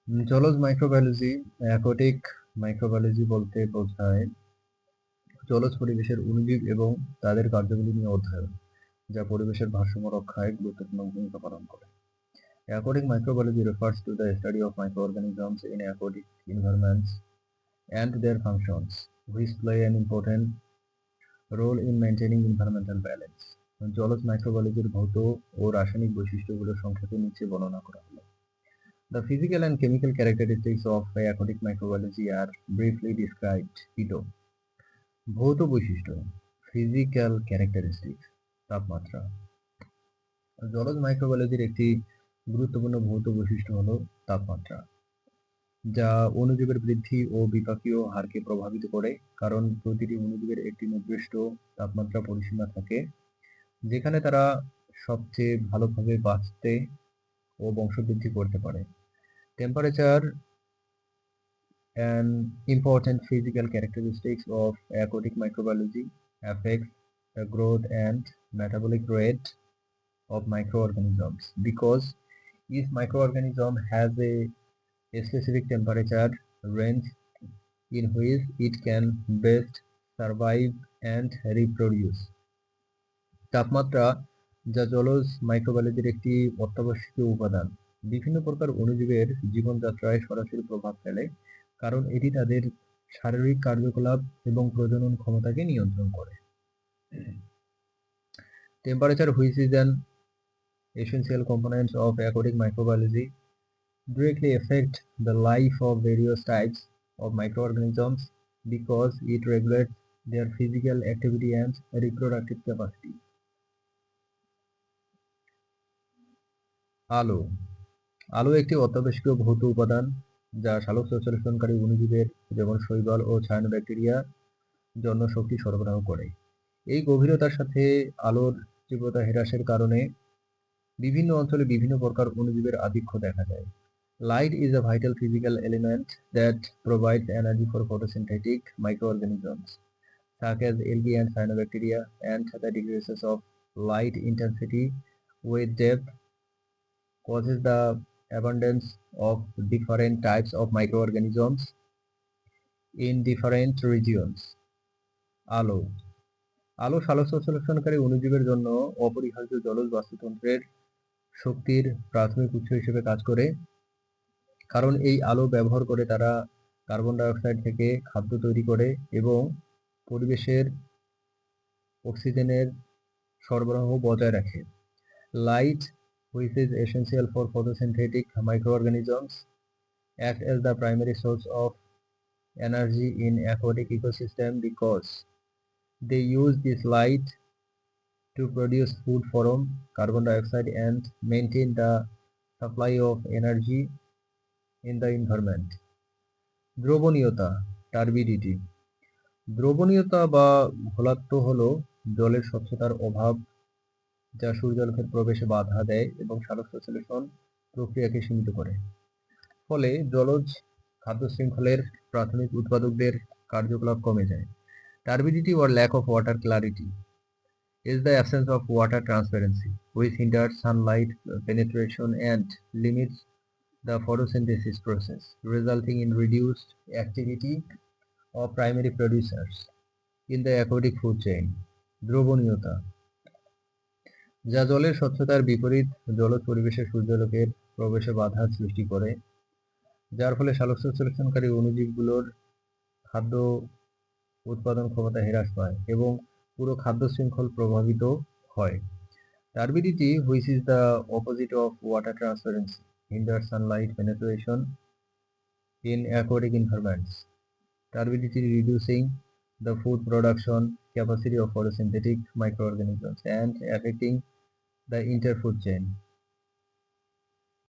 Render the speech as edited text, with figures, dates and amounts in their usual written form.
জলজ microbiology, aquatic microbiology বলতে বোঝায় জলজ পরিবেশের অণুজীব এবং তাদের কার্যগুলি নিয়ে অধ্যয়ন, যা পরিবেশের ভারসাম্য রক্ষায় গুরুত্বপূর্ণ ভূমিকা পালন করে। Aquatic microbiology refers to the study of microorganisms in aquatic environments and their functions, which play an important role in maintaining environmental balance. জলজ মাইক্রোবায়োলজির ভৌত ও রাসায়নিক বৈশিষ্ট্যগুলো সংক্ষেপে নিচে বর্ণনা করা হলো। The physical and chemical characteristics of aquatic microbiology are briefly described below. ভৌত বৈশিষ্ট্য, ফিজিক্যাল ক্যারেক্টারিস্টিক্স, তাপমাত্রা। জলজ মাইক্রোবায়োলজির একটি গুরুত্বপূর্ণ ভৌত বৈশিষ্ট্য হলো তাপমাত্রা, যা অণুজীবের বৃদ্ধি ও বিপাকীয় হারকে প্রভাবিত করে, কারণ প্রতিটি অণুজীবের একটি নির্দিষ্ট তাপমাত্রা পরিসীমা থাকে যেখানে তারা সবচেয়ে ভালোভাবে বাঁচতে ও বংশবৃদ্ধি করতে পারে। Temperature an important physical characteristics of aquatic microbiology affects the growth and metabolic rate of microorganisms because each microorganism has a specific temperature range in which it can best survive and reproduce. তাপমাত্রা, যা জলজ মাইক্রোবায়োলজির একটি অত্যাবশ্যকীয় উপাদান, বিভিন্ন প্রকার অণুজীবের জীবনযাত্রায় সরাসরি প্রভাব ফেলে, কারণ এটি তাদের শারীরিক কার্যকলাপ এবং প্রজনন ক্ষমতাকে নিয়ন্ত্রণ করে। Temperature, which is an essential component of aquatic microbiology, directly affect the life of various types of microorganisms because it regulates their physical activity and reproductive capacity. আলো আলো একটি অত্যাবশ্যকীয় ভৌত উপাদান যা সালোক সংশ্লেষণকারী অণুজীবের যেমন শৈবাল ও সায়ানোব্যাকটেরিয়ার জন্য শক্তি সরবরাহ করে। এই গভীরতার সাথে আলোর তীব্রতা হ্রাসের কারণে বিভিন্ন অঞ্চলে বিভিন্ন প্রকার অণুজীবের আধিক্য দেখা যায়। Light is a vital physical element that provides energy for photosynthetic microorganisms such as algae and cyanobacteria, and the decreases of light intensity with depth causes the abundance of different types of microorganisms in different regions. আলো আলো সালোক সংশ্লেষণকারী অণুজীবের জন্য অপরিহার্য জলজ বাস্তুতন্ত্রের শক্তির প্রাথমিক উৎস হিসেবে কাজ করে, কারণ এই আলো ব্যবহার করে তারা কার্বন ডাই অক্সাইড থেকে খাদ্য তৈরি করে এবং পরিবেশের অক্সিজেনের সরবরাহ বজায় রাখে। Light, which is essential for photosynthetic microorganisms, act as the primary source of energy in aquatic ecosystem because they use this light to produce food from carbon dioxide and maintain the supply of energy in the environment. দ্রবণীয়তা, turbidity. দ্রবণীয়তা বা ঘোলাট্য হলো জলের স্বচ্ছতার অভাব যা সূর্যালোকের প্রবেশে বাধা দেয় এবং সালোক সংশ্লেষণ প্রক্রিয়াকে সীমিত করে। ফলে জলজ খাদ্য শৃঙ্খলের প্রাথমিক উৎপাদকদের কার্যকলাপ কমে যায়। Turbidity or lack of water clarity is the absence of water transparency, which hinders sunlight penetration and limits the photosynthesis process, resulting in reduced activity of primary producers in the aquatic food chain. দ্রবণীয়তা, যা জলের স্বচ্ছতার বিপরীত জলজ পরিবেশে সূর্যালোকের প্রবেশে বাধা সৃষ্টি করে, যার ফলে সালোক সংশ্লেষণকারী অণুজীবগুলোর খাদ্য উৎপাদন ক্ষমতা হ্রাস পায় এবং পুরো খাদ্য শৃঙ্খল প্রভাবিত হয়। Turbidity, which is the opposite of water transparency, hinders sunlight penetration in aquatic environments. Turbidity reducing the food production capacity of photosynthetic microorganisms and affecting the interfood chain.